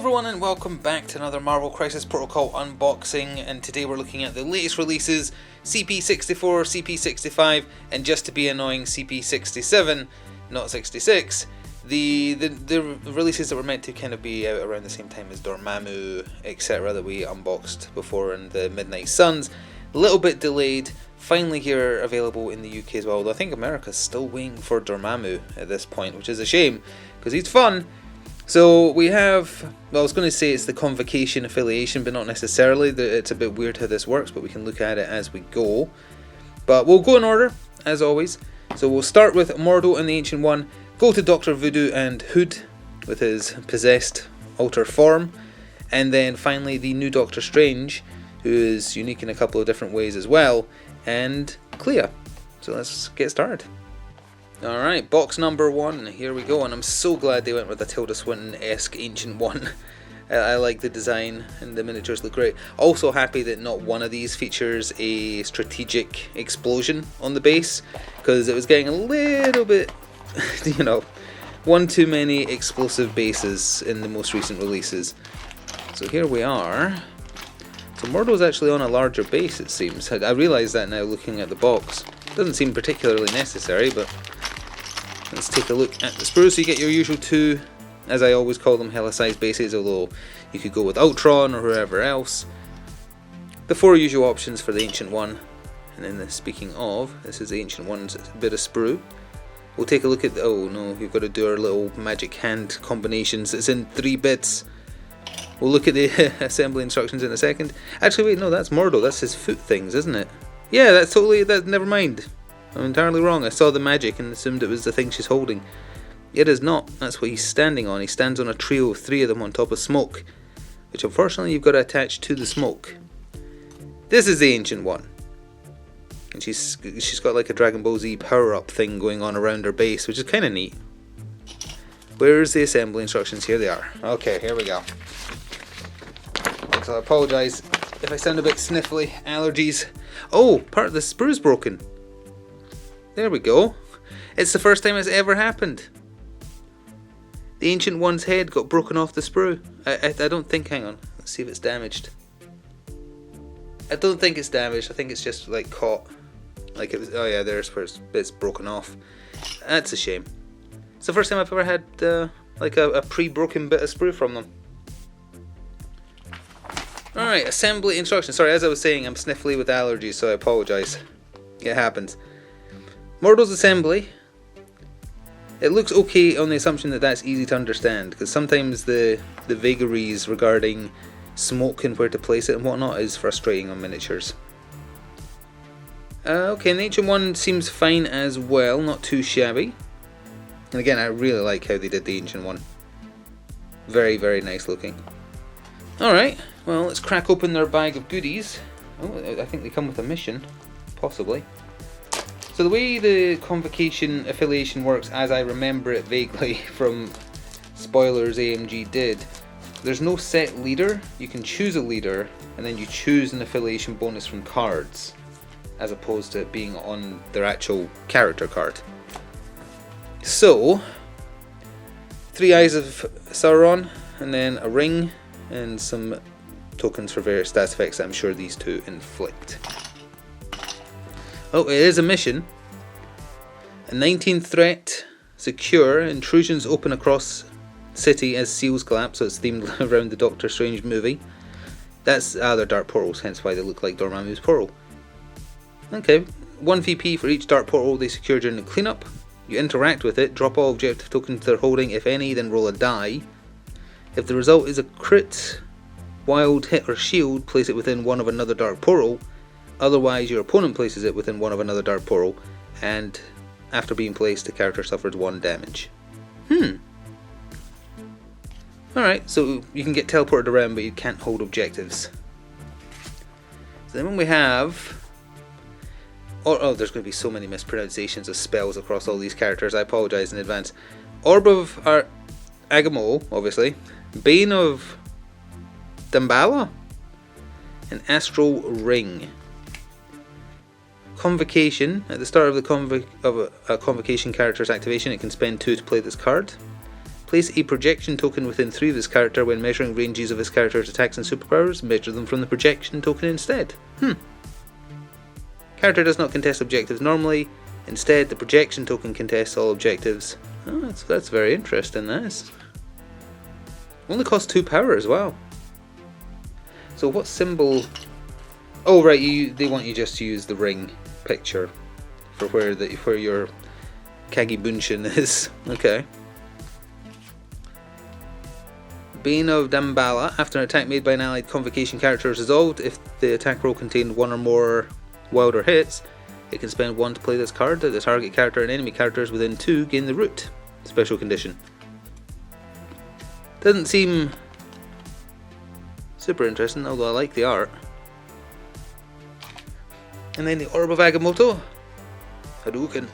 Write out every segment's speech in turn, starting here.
everyone and welcome back to another Marvel Crisis Protocol unboxing, and today we're looking at the latest releases, CP64, CP65 and just to be annoying CP67, not 66. The releases that were meant to kind of be out around the same time as Dormammu, etc. that we unboxed before in the Midnight Suns. A little bit delayed, finally here available in the UK as well, although I think America's still waiting for Dormammu at this point, which is a shame because he's fun. So we have, well, I was going to say it's the Convocation Affiliation, but not necessarily. It's a bit weird how this works, but we can look at it as we go. But we'll go in order, as always. So we'll start with Mordo and the Ancient One, go to Dr. Voodoo and Hood with his possessed alter form, and then finally the new Doctor Strange, who is unique in a couple of different ways as well, and Clea. So let's get started. Alright, box number 1, here we go, and I'm so glad they went with a Tilda Swinton-esque Ancient One. I like the design and the miniatures look great. Also happy that not one of these features a strategic explosion on the base, because it was getting a little bit, you know, one too many explosive bases in the most recent releases. So here we are. So Mordo's actually on a larger base, it seems. I realise that now looking at the box. Doesn't seem particularly necessary, but let's take a look at the sprues. So you get your usual two, as I always call them, hella-sized bases, although you could go with Ultron or whoever else. The 4 usual options for the Ancient One. And then speaking of, this is the Ancient One's bit of sprue. We'll take a look at the, oh no, we've got to do our little magic hand combinations. It's in 3 bits. We'll look at the assembly instructions in a second. Actually, wait, no, that's Mordo. That's his foot things, isn't it? Yeah, that's totally, never mind. I'm entirely wrong. I saw the magic and assumed it was the thing she's holding. It is not. That's what he's standing on. He stands on a trio of 3 of them on top of smoke, which unfortunately you've got to attach to the smoke. This is the Ancient One. And she's got like a Dragon Ball Z power-up thing going on around her base, which is kind of neat. Where's the assembly instructions? Here they are. Okay, here we go. So I apologise if I sound a bit sniffly. Allergies. Oh, part of the sprue's broken. There we go. It's the first time it's ever happened. The Ancient One's head got broken off the sprue. I don't think, hang on, let's see if it's damaged. I don't think it's damaged. I think it's just like caught. Like it was, oh yeah, there's where it's broken off. That's a shame. It's the first time I've ever had like a pre-broken bit of sprue from them. Alright, assembly instructions. Sorry, as I was saying, I'm sniffly with allergies, so I apologise. It happens. Mordo's assembly. It looks okay on the assumption that that's easy to understand, because sometimes the vagaries regarding smoke and where to place it and whatnot is frustrating on miniatures. Okay, and the Ancient One seems fine as well, not too shabby. And again, I really like how they did the Ancient One. Very, very nice looking. Alright, well, let's crack open their bag of goodies. Oh, I think they come with a mission, possibly. So the way the Convocation Affiliation works, as I remember it vaguely from spoilers AMG did, there's no set leader. You can choose a leader, and then you choose an affiliation bonus from cards, as opposed to it being on their actual character card. So, 3 Eyes of Sauron, and then a ring, and some tokens for various stats effects that I'm sure these two inflict. Oh, it is a mission. A 19th threat. Secure. Intrusions open across city as seals collapse, so it's themed around the Doctor Strange movie. That's they're dark portals, hence why they look like Dormammu's portal. Okay, 1 VP for each dark portal they secure during the cleanup. You interact with it, drop all objective tokens they're holding, if any, then roll a die. If the result is a crit, wild, hit or shield, place it within one of another dark portal. Otherwise, your opponent places it within one of another dark portal, and after being placed, the character suffers 1 damage. Alright, so you can get teleported around, but you can't hold objectives. So then when we have... Oh, there's going to be so many mispronunciations of spells across all these characters, I apologise in advance. Orb of Agamotto, obviously. Bane of Damballa. And Astral Ring. Convocation. At the start of the Convocation character's activation, it can spend 2 to play this card. Place a projection token within 3 of this character. When measuring ranges of his character's attacks and superpowers, measure them from the projection token instead. Character does not contest objectives normally. Instead, the projection token contests all objectives. Oh, that's very interesting, that is. Only costs 2 power as well. So what symbol... Oh right, they want you just to use the ring picture for where your Kagebunshin is. Okay. Bane of Damballa. After an attack made by an allied Convocation character is resolved, if the attack roll contained 1 or more wilder hits, it can spend 1 to play this card. The target character and enemy characters within 2 gain the root. Special condition. Doesn't seem super interesting, although I like the art. And then the Orb of Agamotto. Hadouken.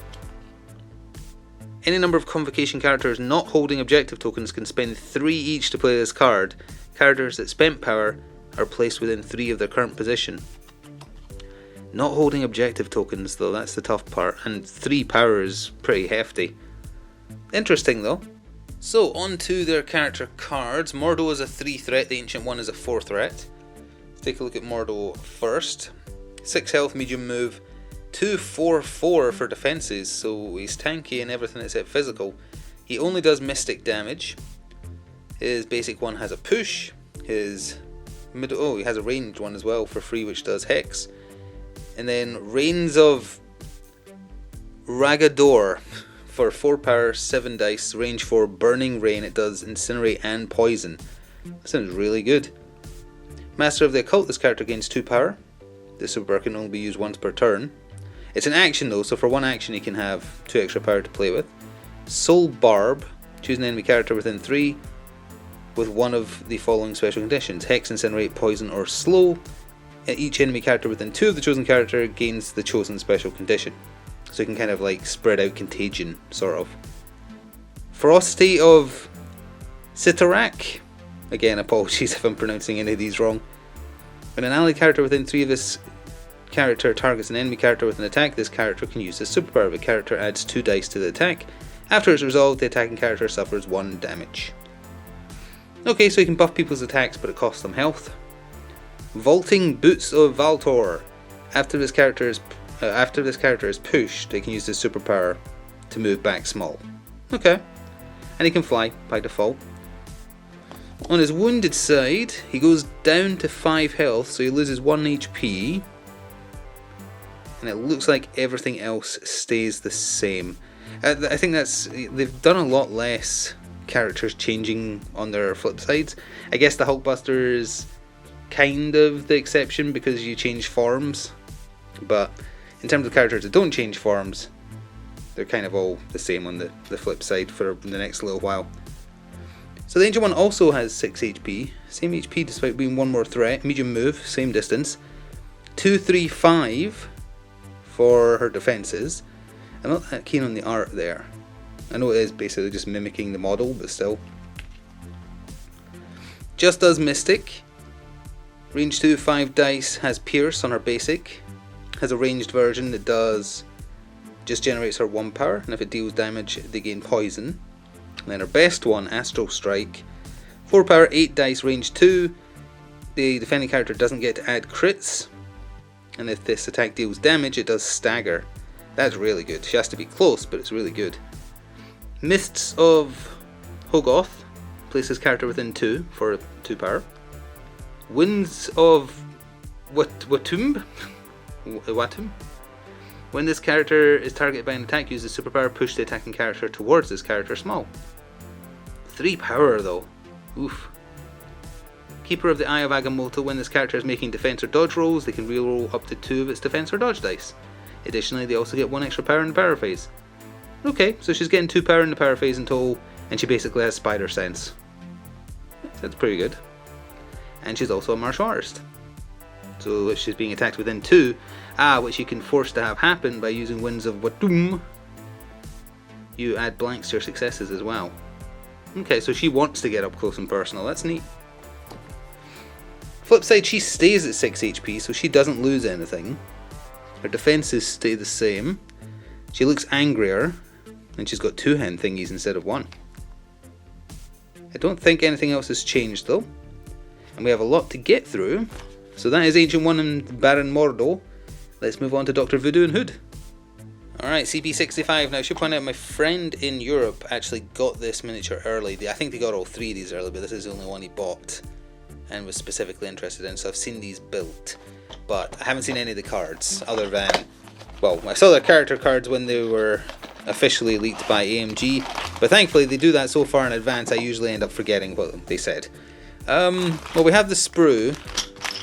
Any number of Convocation characters not holding objective tokens can spend 3 each to play this card. Characters that spent power are placed within 3 of their current position. Not holding objective tokens though, that's the tough part, and 3 power is pretty hefty. Interesting though. So on to their character cards. Mordo is a 3 threat, the Ancient One is a 4 threat. Let's take a look at Mordo first. 6 health, medium move, 2/4/4 for defenses, so he's tanky and everything except physical. He only does mystic damage. His basic one has a push. His middle, he has a ranged one as well for free, which does hex. And then Reigns of Ragador for 4 power, 7 dice, range 4, burning rain. It does incinerate and poison. That sounds really good. Master of the Occult. This character gains 2 power. This superpower can only be used once per turn. It's an action though, so for 1 action he can have 2 extra power to play with. Soul Barb. Choose an enemy character within 3 with one of the following special conditions: hex, incinerate, poison, or slow. Each enemy character within 2 of the chosen character gains the chosen special condition. So you can kind of like spread out contagion, sort of. Ferocity of Sitarak. Again, apologies if I'm pronouncing any of these wrong. When an allied character within 3 of this character targets an enemy character with an attack, this character can use this superpower. The character adds 2 dice to the attack. After it's resolved, the attacking character suffers 1 damage. Okay, so you can buff people's attacks, but it costs them health. Vaulting Boots of Valtor. After this character is pushed, they can use this superpower to move back small. Okay, and he can fly by default. On his wounded side, he goes down to 5 health, so he loses 1 HP. And it looks like everything else stays the same. I think they've done a lot less characters changing on their flip sides. I guess the Hulkbuster is kind of the exception because you change forms. But in terms of characters that don't change forms, they're kind of all the same on the flip side for the next little while. So the Ancient One also has 6 HP, same HP despite being 1 more threat, medium move, same distance, 2/3/5 for her defenses. I'm not that keen on the art there. I know it is basically just mimicking the model, but still. Just does Mystic, range 2, 5 dice, has Pierce on her basic, has a ranged version that just generates her 1 power, and if it deals damage they gain poison. And then her best one, Astral Strike, 4 power, 8 dice, range 2. The defending character doesn't get to add crits, and if this attack deals damage it does stagger. That's really good. She has to be close, but it's really good. Mists of Hogoth, places character within 2 for 2 power. Winds of Watum. When this character is targeted by an attack, use the superpower, push the attacking character towards this character small. 3 power though. Oof. Keeper of the Eye of Agamotto. When this character is making defense or dodge rolls, they can reroll up to 2 of its defense or dodge dice. Additionally, they also get 1 extra power in the power phase. Okay, so she's getting 2 power in the power phase in total, and she basically has spider sense. That's pretty good. And she's also a martial artist. So if she's being attacked within 2, which you can force to have happen by using Winds of Vadoon, you add blanks to your successes as well. Okay, so she wants to get up close and personal, that's neat. Flip side, she stays at 6 HP, so she doesn't lose anything. Her defenses stay the same. She looks angrier, and she's got 2 hand thingies instead of 1. don't think anything else has changed though. And we have a lot to get through. So that is Ancient One and Baron Mordo. Let's move on to Dr. Voodoo and Hood. Alright, CP65. Now I should point out my friend in Europe actually got this miniature early. I think they got all three of these early, but this is the only one he bought and was specifically interested in. So I've seen these built, but I haven't seen any of the cards other than, well, I saw their character cards when they were officially leaked by AMG, but thankfully they do that so far in advance I usually end up forgetting what they said. Well, we have the sprue.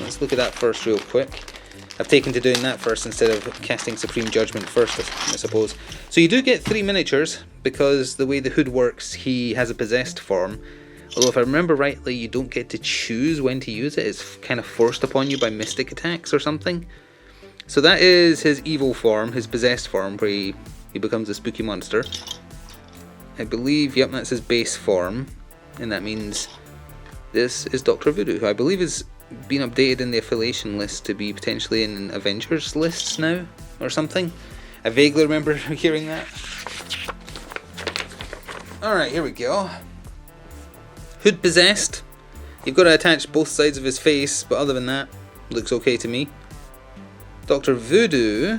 Let's look at that first real quick. I've taken to doing that first instead of casting Supreme Judgment first, I suppose. So you do get 3 miniatures, because the way the Hood works, he has a possessed form. Although if I remember rightly, you don't get to choose when to use it. It's kind of forced upon you by mystic attacks or something. So that is his evil form, his possessed form, where he becomes a spooky monster. I believe, yep, that's his base form. And that means this is Dr. Voodoo, who I believe is been updated in the affiliation list to be potentially in Avengers lists now, or something. I vaguely remember hearing that. Alright, here we go. Hood possessed. You've got to attach both sides of his face, but other than that, looks okay to me. Dr. Voodoo.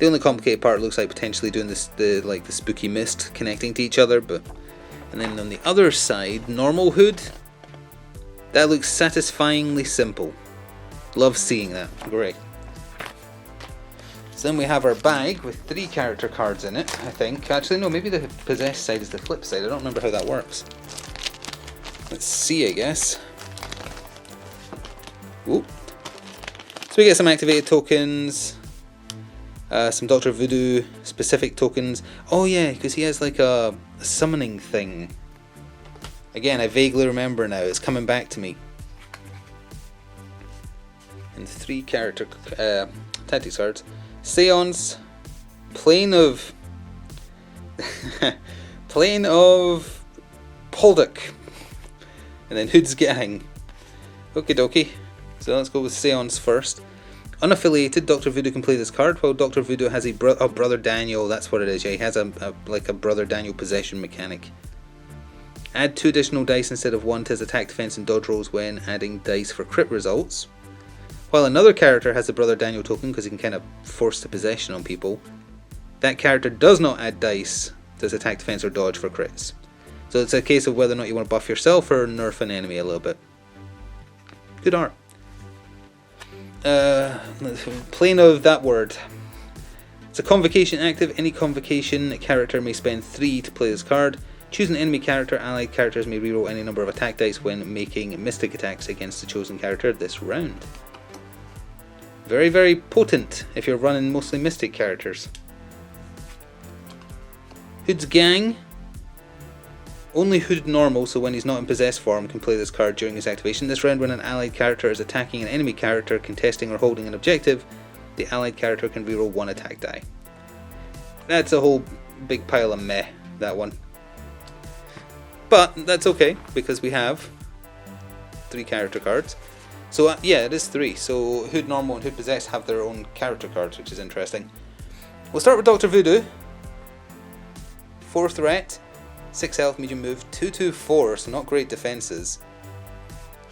The only complicated part looks like potentially doing this, the spooky mist connecting to each other, but and then on the other side, normal Hood. That looks satisfyingly simple. Love seeing that. Great. So then we have our bag with 3 character cards in it, I think. Actually, no, maybe the possessed side is the flip side. I don't remember how that works. Let's see, I guess. Ooh. So we get some activated tokens. Some Dr. Voodoo specific tokens. Oh yeah, because he has like a summoning thing. Again, I vaguely remember now. It's coming back to me. And 3 character tactics cards. Seance, Plane of Plane of Polduck, and then Hood's Gang. Okie dokie. So let's go with Seance first. Unaffiliated, Dr. Voodoo can play this card, while Dr. Voodoo has a Brother Daniel. That's what it is. Yeah, he has a Brother Daniel possession mechanic. Add 2 additional dice instead of 1 to his attack, defense, and dodge rolls when adding dice for crit results. While another character has the Brother Daniel token because he can kind of force the possession on people, that character does not add dice to his attack, defense, or dodge for crits. So it's a case of whether or not you want to buff yourself or nerf an enemy a little bit. Good art. Plane of that word. It's a Convocation active. Any Convocation character may spend 3 to play this card. Choose an enemy character. Allied characters may reroll any number of attack dice when making mystic attacks against the chosen character this round. Very, very potent if you're running mostly mystic characters. Hood's Gang. Only Hood normal, so when he's not in possessed form, can play this card during his activation. This round, when an allied character is attacking an enemy character contesting or holding an objective, the allied character can reroll 1 attack die. That's a whole big pile of meh, that one. But that's okay, because we have 3 character cards. So yeah, it is 3. So Hood Normal and Hood Possessed have their own character cards, which is interesting. We'll start with Dr. Voodoo. 4 threat, 6 health, medium move, 2/4, so not great defenses.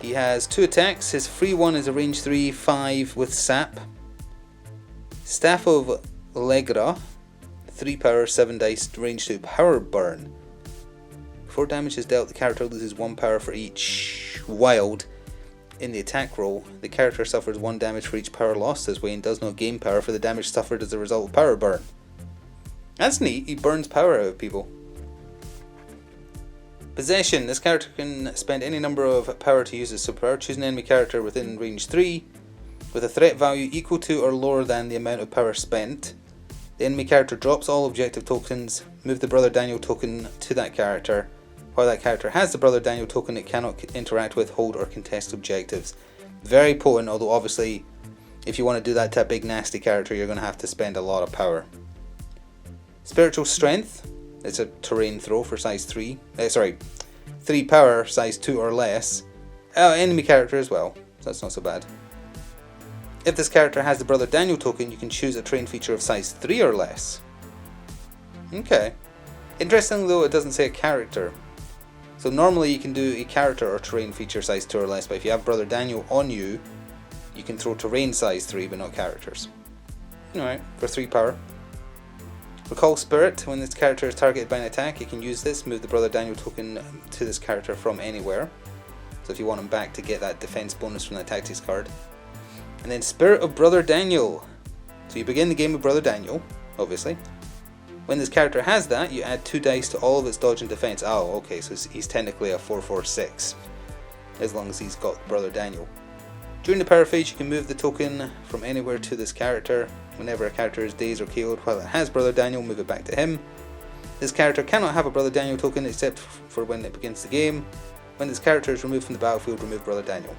He has 2 attacks. His free one is a range 3, 5 with sap. Staff of Legra, 3 power, 7 dice, range 2, power burn. Before damage is dealt, the character loses 1 power for each wild. In the attack roll, the character suffers 1 damage for each power lost this way and does not gain power for the damage suffered as a result of power burn. That's neat, he burns power out of people. Possession, this character can spend any number of power to use his superpower. Choose an enemy character within range 3 with a threat value equal to or lower than the amount of power spent. The enemy character drops all objective tokens. Move the Brother Daniel token to that character. While that character has the Brother Daniel token, it cannot interact with, hold, or contest objectives. Very potent, although obviously if you want to do that to a big nasty character, you're going to have to spend a lot of power. Spiritual Strength. It's a terrain throw for size 3. 3 power, size 2 or less. Enemy character as well, so that's not so bad. If this character has the Brother Daniel token, you can choose a terrain feature of size 3 or less. Okay. Interesting though, it doesn't say a character. So normally you can do a character or terrain feature size 2 or less, but if you have Brother Daniel on you, you can throw terrain size 3 but not characters. Alright, for 3 power. Recall Spirit. When this character is targeted by an attack, you can use this, move the Brother Daniel token to this character from anywhere. So if you want him back to get that defense bonus from that tactics card. And then Spirit of Brother Daniel. So you begin the game with Brother Daniel, obviously. When this character has that, you add 2 dice to all of its dodge and defense. Oh, okay, so he's technically a 4/4/6, as long as he's got Brother Daniel. During the power phase, you can move the token from anywhere to this character. Whenever a character is dazed or KO'd while it has Brother Daniel, move it back to him. This character cannot have a Brother Daniel token except for when it begins the game. When this character is removed from the battlefield, remove Brother Daniel.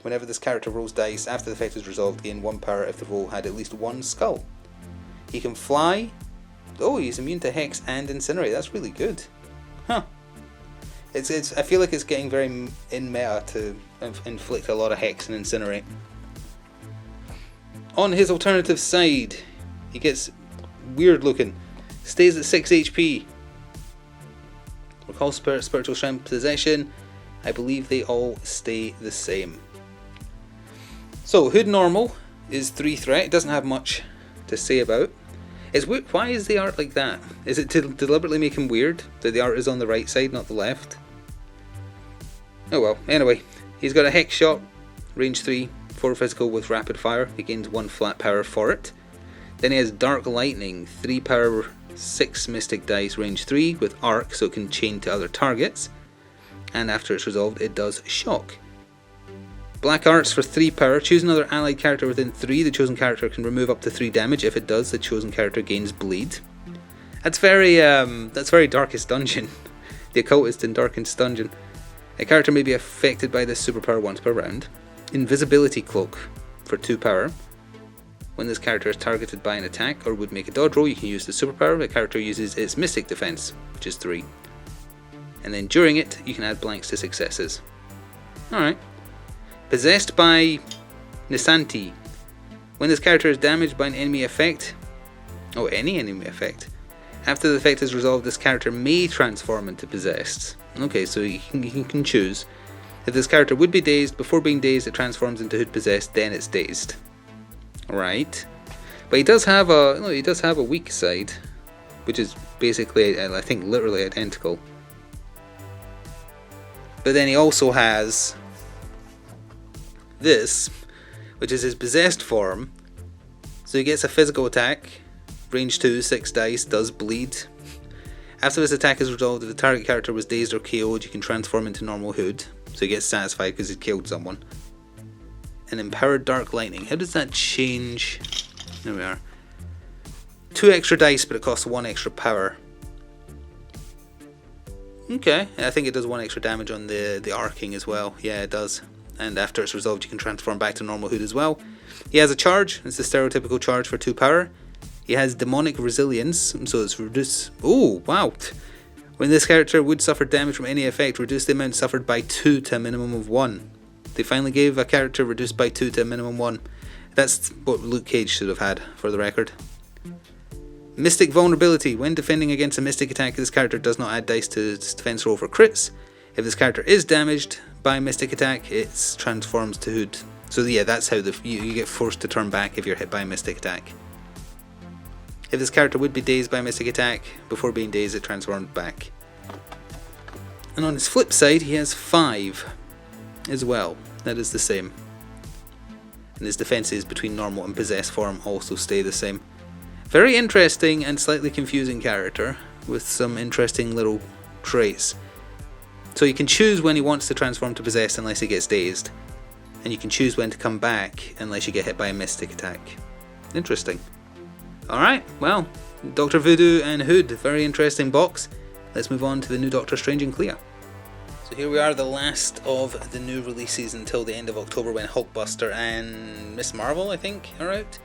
Whenever this character rolls dice after the effect is resolved, gain 1 power if the roll had at least 1 skull. He can fly. Oh, he's immune to Hex and Incinerate. That's really good. Huh. I feel like it's getting very in meta to inflict a lot of Hex and Incinerate. On his alternative side, he gets weird looking. Stays at 6 HP. Recall Spirit, Spiritual Strength, Possession. I believe they all stay the same. So, Hood Normal is 3 threat. It doesn't have much to say about. Why is the art like that? Is it to deliberately make him weird? That the art is on the right side, not the left? Oh well, anyway. He's got a Hex Shot, range 3, 4 physical with rapid fire. He gains 1 flat power for it. Then he has Dark Lightning, 3 power, 6 mystic dice, range 3 with arc, so it can chain to other targets. And after it's resolved, it does shock. Black Arts for 3 power. Choose another allied character within 3. The chosen character can remove up to 3 damage. If it does, the chosen character gains bleed. That's very Darkest Dungeon. The Occultist in Darkest Dungeon. A character may be affected by this superpower once per round. Invisibility Cloak for 2 power. When this character is targeted by an attack or would make a dodge roll, you can use the superpower. The character uses its Mystic Defense, which is 3. And then during it, you can add blanks to successes. Alright. Possessed by Nisanti. When this character is damaged by an enemy effect, any enemy effect, after the effect is resolved, this character may transform into possessed. Okay, so you can choose. If this character would be dazed, before being dazed it transforms into Hood Possessed, then it's dazed. Right. But he does have a weak side, which is basically, I think, literally identical. But then he also has this, which is his possessed form. So he gets a physical attack, range 2, 6 dice, does bleed. After this attack is resolved, if the target character was dazed or KO'd, you can transform into normal Hood. So he gets satisfied because he killed someone. And Empowered Dark Lightning. How does that change? There we are. 2 extra dice, but it costs 1 extra power. Okay, I think it does 1 extra damage on the arcing as well. Yeah, it does. And after it's resolved, you can transform back to normal Hood as well. He has a charge. It's the stereotypical charge for 2 power. He has Demonic Resilience, so it's reduced. Oh, wow. When this character would suffer damage from any effect, reduce the amount suffered by 2 to a minimum of 1. They finally gave a character reduced by 2 to a minimum 1. That's what Luke Cage should have had, for the record. Mystic Vulnerability. When defending against a mystic attack, this character does not add dice to its defense roll for crits. If this character is damaged by a mystic attack, it transforms to Hood. So yeah, that's how you get forced to turn back if you're hit by a mystic attack. If this character would be dazed by a mystic attack, before being dazed it transformed back. And on his flip side, he has 5 as well. That is the same. And his defenses between normal and possessed form also stay the same. Very interesting and slightly confusing character, with some interesting little traits. So you can choose when he wants to transform to possessed unless he gets dazed. And you can choose when to come back unless you get hit by a mystic attack. Interesting. Alright, well, Dr. Voodoo and Hood, very interesting box. Let's move on to the new Doctor Strange and Clea. So here we are, the last of the new releases until the end of October, when Hulkbuster and Miss Marvel, I think, are out.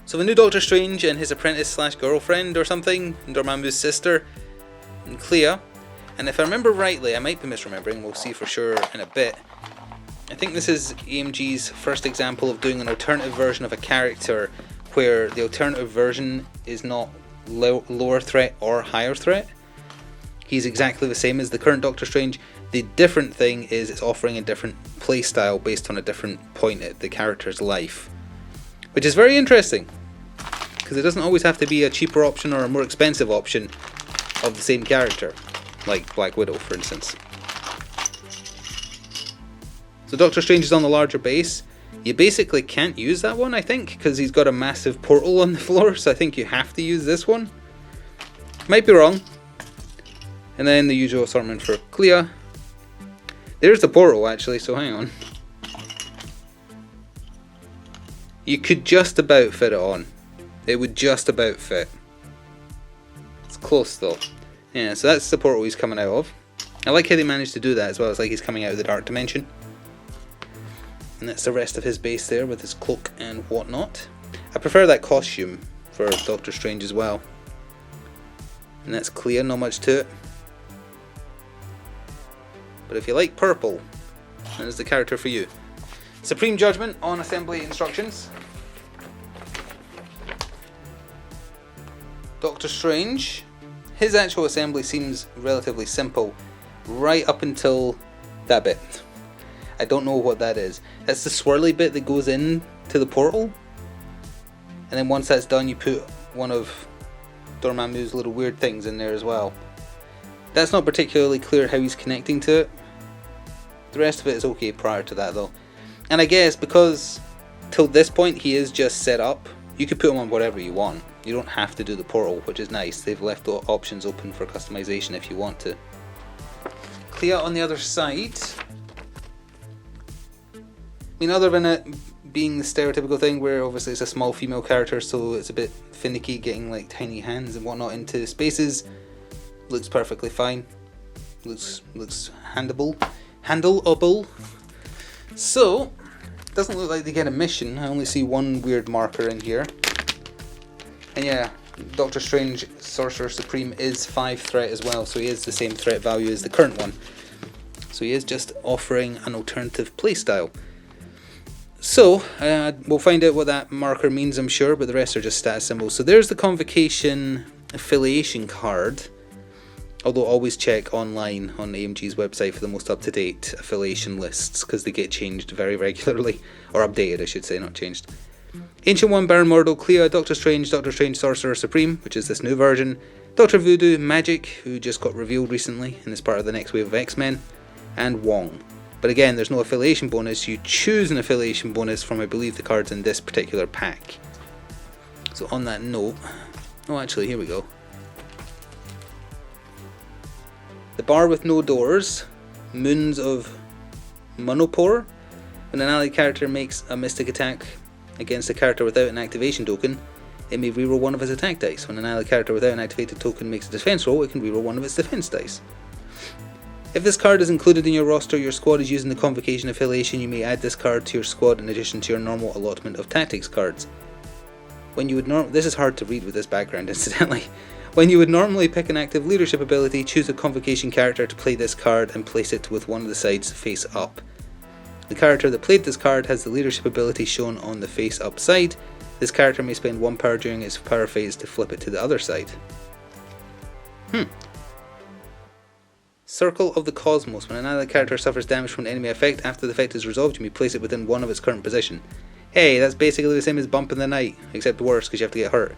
So the new Doctor Strange and his apprentice slash girlfriend or something, Dormammu's sister, and Clea. And if I remember rightly, I might be misremembering, we'll see for sure in a bit. I think this is AMG's first example of doing an alternative version of a character where the alternative version is not lower threat or higher threat. He's exactly the same as the current Doctor Strange. The different thing is it's offering a different playstyle based on a different point at the character's life, which is very interesting, because it doesn't always have to be a cheaper option or a more expensive option of the same character, like Black Widow, for instance. So Doctor Strange is on the larger base. You basically can't use that one, I think, because he's got a massive portal on the floor, so I think you have to use this one. Might be wrong. And then the usual assortment for Clea. There's the portal, actually, so hang on. You could just about fit it on. It would just about fit. It's close, though. Yeah, so that's the portal he's coming out of. I like how they managed to do that as well. It's like he's coming out of the dark dimension. And that's the rest of his base there with his cloak and whatnot. I prefer that costume for Doctor Strange as well. And that's Clea, not much to it. But if you like purple, then it's the character for you. Supreme Judgment on assembly instructions. Doctor Strange. His actual assembly seems relatively simple right up until that bit. I don't know what that is. That's the swirly bit that goes in to the portal. And then once that's done, you put one of Dormammu's little weird things in there as well. That's not particularly clear how he's connecting to it. The rest of it is okay prior to that though. And I guess because till this point he is just set up, you could put him on whatever you want. You don't have to do the portal, which is nice. They've left the options open for customization if you want to. Clea on the other side. I mean, other than it being the stereotypical thing where obviously it's a small female character, so it's a bit finicky getting like tiny hands and whatnot into spaces. Looks perfectly fine. Looks handleable. So, doesn't look like they get a mission. I only see one weird marker in here. And yeah, Doctor Strange Sorcerer Supreme is 5 threat as well, so he is the same threat value as the current one. So he is just offering an alternative playstyle. So, we'll find out what that marker means, I'm sure, but the rest are just status symbols. So there's the Convocation Affiliation card. Although always check online on AMG's website for the most up-to-date affiliation lists, because they get changed very regularly. Or updated, I should say, not changed. Ancient One, Baron Mordo, Clea, Doctor Strange Sorcerer Supreme, which is this new version. Dr. Voodoo, Magic, who just got revealed recently and is part of the next wave of X-Men. And Wong. But again, there's no affiliation bonus. You choose an affiliation bonus from, I believe, the cards in this particular pack. So on that note... Oh, actually, here we go. The bar with no doors, Moons of Monopore. When an allied character makes a mystic attack against a character without an activation token, it may reroll one of its attack dice. When an allied character without an activated token makes a defense roll, it can reroll one of its defense dice. If this card is included in your roster, your squad is using the Convocation Affiliation, you may add this card to your squad in addition to your normal allotment of tactics cards. When you would this is hard to read with this background, incidentally. When you would normally pick an active leadership ability, choose a Convocation character to play this card and place it with one of the sides face up. The character that played this card has the leadership ability shown on the face up side. This character may spend 1 power during its power phase to flip it to the other side. Circle of the Cosmos. When another character suffers damage from an enemy effect, after the effect is resolved, you may place it within one of its current position. Hey, that's basically the same as Bump in the Night, except worse because you have to get hurt.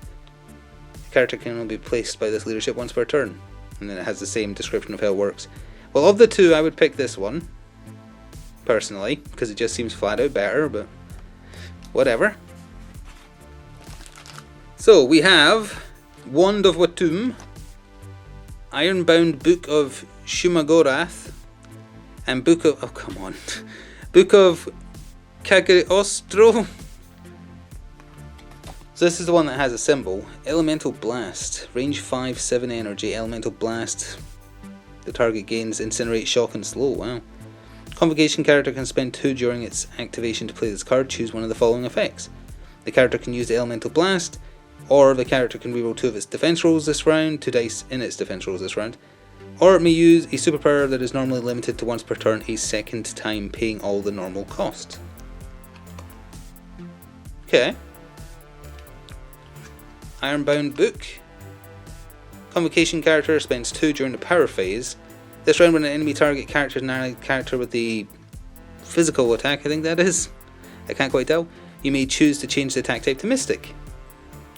The character can only be placed by this leadership once per turn. And then it has the same description of how it works. Well, of the two, I would pick this one. Personally, because it just seems flat out better, but whatever. So, we have Wand of Watum, Ironbound Book of Shumagorath, and Book of... oh, come on. Book of Cagliostro. So this is the one that has a symbol. Elemental Blast. Range 5, 7 energy. Elemental Blast. The target gains Incinerate, Shock, and Slow. Wow. Convocation character can spend 2 during its activation to play this card. Choose one of the following effects. The character can use the Elemental Blast, or the character can reroll 2 of its defense rolls this round, 2 dice in its defense rolls this round. Or it may use a superpower that is normally limited to once per turn a second time, paying all the normal cost. Okay. Ironbound Book. Convocation character spends 2 during the power phase. This round when an enemy target character is an allied character with the physical attack, I think that is. I can't quite tell. You may choose to change the attack type to Mystic.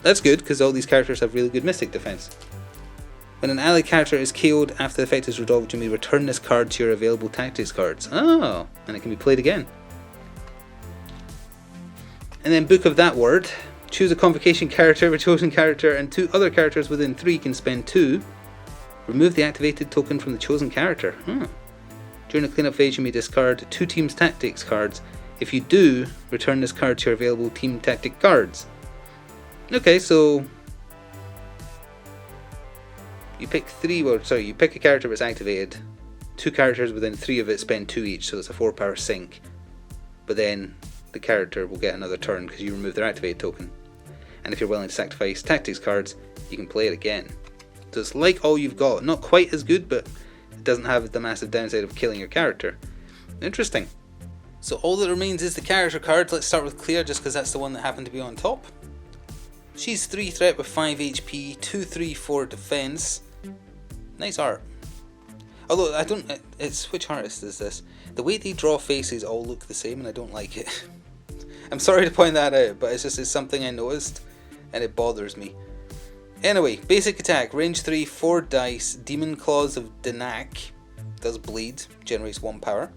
That's good, because all these characters have really good Mystic defense. When an allied character is KO'd after the effect is resolved, you may return this card to your available tactics cards. Oh, and it can be played again. And then Book of That Word. Choose a Convocation character, a chosen character, and 2 other characters within 3 can spend 2. Remove the activated token from the chosen character. During the cleanup phase, you may discard 2 team's tactics cards. If you do, return this card to your available team tactic cards. Okay, so you pick you pick a character that's activated. 2 characters within 3 of it spend 2 each, so it's a 4 power sync. But then the character will get another turn because you remove their activated token. And if you're willing to sacrifice tactics cards, you can play it again. So it's like All You've Got. Not quite as good, but it doesn't have the massive downside of killing your character. Interesting. So all that remains is the character cards. Let's start with Clea, just because that's the one that happened to be on top. She's 3 threat with 5 HP, 2/3/4 defense. Nice art. Although which artist is this? The way they draw faces all look the same and I don't like it. I'm sorry to point that out, but it's something I noticed and it bothers me. Anyway, basic attack, range 3, 4 dice, Demon Claws of Danak, does bleed, generates 1 power.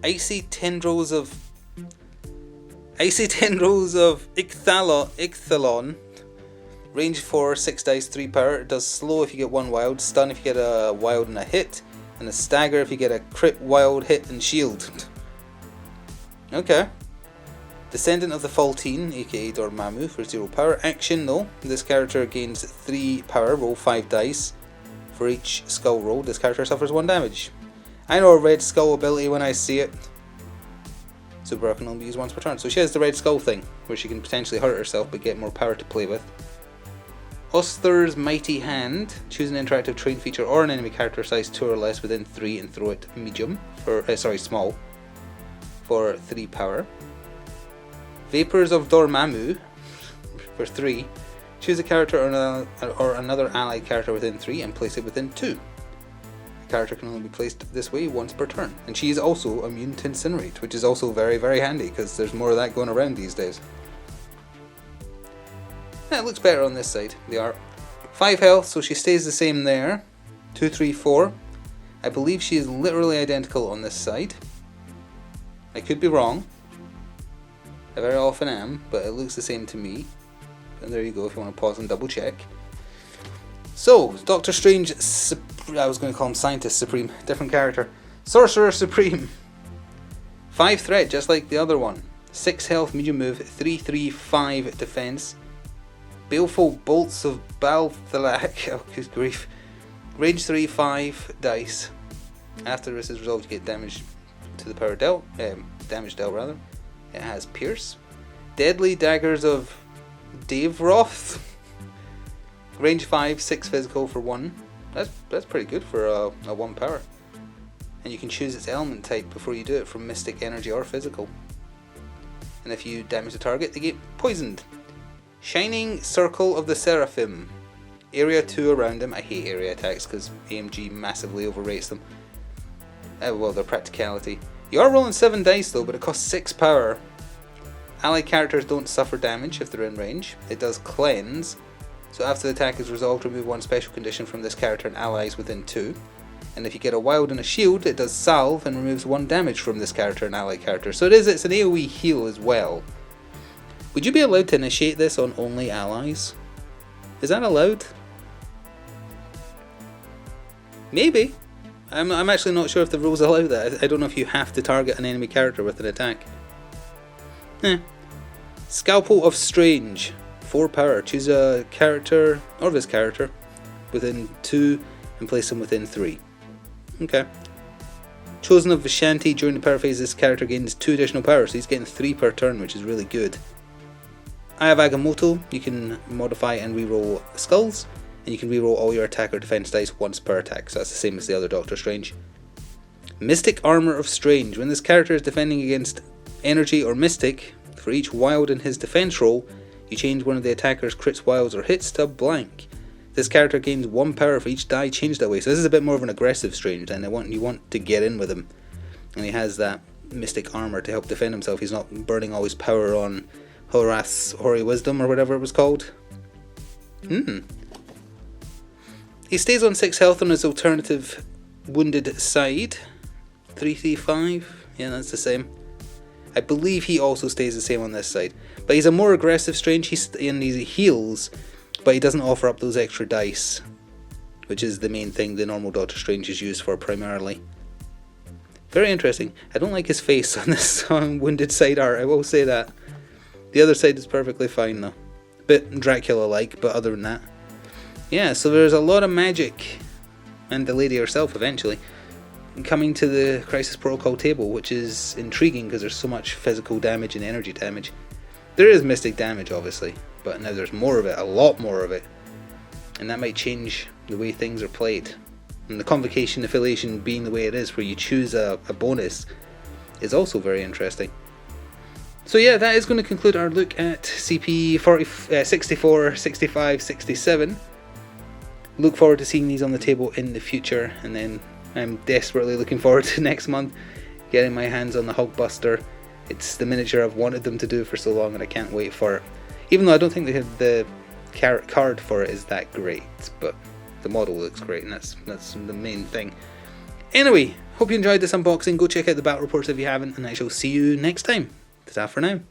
Icy Tendrils of Ichthalon, range 4, 6 dice, 3 power. It does slow if you get 1 wild, stun if you get a wild and a hit, and a stagger if you get a crit, wild, hit, and shield. Okay. Descendant of the Faultine, aka Dormammu, for 0 power. Action, no. This character gains 3 power, roll 5 dice. For each skull roll, this character suffers 1 damage. I know a red skull ability when I see it. Super can only be used once per turn. So she has the red skull thing, where she can potentially hurt herself but get more power to play with. Osther's Mighty Hand. Choose an interactive trait feature or an enemy character size 2 or less within 3 and throw it small for 3 power. Vapors of Dormammu for 3. Choose a character or another allied character within 3 and place it within 2. The character can only be placed this way once per turn. And she is also immune to Incinerate, which is also very, very handy because there's more of that going around these days. Yeah, it looks better on this side, the art. 5 health, so she stays the same there. 2, 3, 4. I believe she is literally identical on this side. I could be wrong. I very often am, but it looks the same to me. And there you go if you want to pause and double check. So, Doctor Strange, I was going to call him Scientist Supreme, different character. Sorcerer Supreme. 5 threat, just like the other one. 6 health, medium move, 3, 3, 5 defense. Baleful Bolts of Balthalak, oh good grief. Range 3, 5 dice. After this is resolved, you get damage to the power dealt, damage dealt rather. It has Pierce. Deadly Daggers of Davroth. Range 5, 6 physical for 1. That's pretty good for a 1 power. And you can choose its element type before you do it from Mystic, Energy or Physical. And if you damage the target, they get poisoned. Shining Circle of the Seraphim. Area 2 around them. I hate area attacks because AMG massively overrates them. Well, their practicality. You are rolling 7 dice though, but it costs 6 power. Allied characters don't suffer damage if they're in range. It does cleanse. So after the attack is resolved, remove 1 special condition from this character and allies within 2. And if you get a wild and a shield, it does salve and removes 1 damage from this character and allied character. So it's an AoE heal as well. Would you be allowed to initiate this on only allies? Is that allowed? Maybe. I'm actually not sure if the rules allow that. I don't know if you have to target an enemy character with an attack. Scalpel of Strange. 4 power. Choose a character, or this character, within 2 and place them within 3. Okay. Chosen of Vishanti. During the power phase, this character gains 2 additional power, so he's getting 3 per turn, which is really good. I have Agamotto. You can modify and reroll skulls. And you can reroll all your attack or defense dice once per attack, so that's the same as the other Doctor Strange. Mystic Armor of Strange. When this character is defending against Energy or Mystic, for each wild in his defense roll, you change one of the attacker's crits, wilds, or hits to blank. This character gains 1 power for each die changed away. So this is a bit more of an aggressive Strange, and you want to get in with him. And he has that mystic armor to help defend himself. He's not burning all his power on Horath's Hoary Wisdom or whatever it was called. He stays on 6 health on his alternative wounded side. 335. Yeah, that's the same. I believe he also stays the same on this side. But he's a more aggressive Strange. He heals, but he doesn't offer up those extra dice, which is the main thing the normal Doctor Strange is used for primarily. Very interesting. I don't like his face on this wounded side art, I will say that. The other side is perfectly fine though. Bit Dracula-like, but other than that. Yeah, so there's a lot of magic, and the lady herself eventually, coming to the Crisis Protocol table, which is intriguing because there's so much physical damage and energy damage. There is mystic damage obviously, but now there's more of it, a lot more of it. And that might change the way things are played. And the Convocation Affiliation being the way it is, where you choose a bonus, is also very interesting. So yeah, that is going to conclude our look at CP 64, 65, 67. Look forward to seeing these on the table in the future, and then I'm desperately looking forward to next month getting my hands on the Hulkbuster. It's the miniature I've wanted them to do for so long, and I can't wait for it. Even though I don't think they have the card for it is that great, but the model looks great, and that's the main thing. Anyway, hope you enjoyed this unboxing. Go check out the battle reports if you haven't, and I shall see you next time. Ta-ta for now.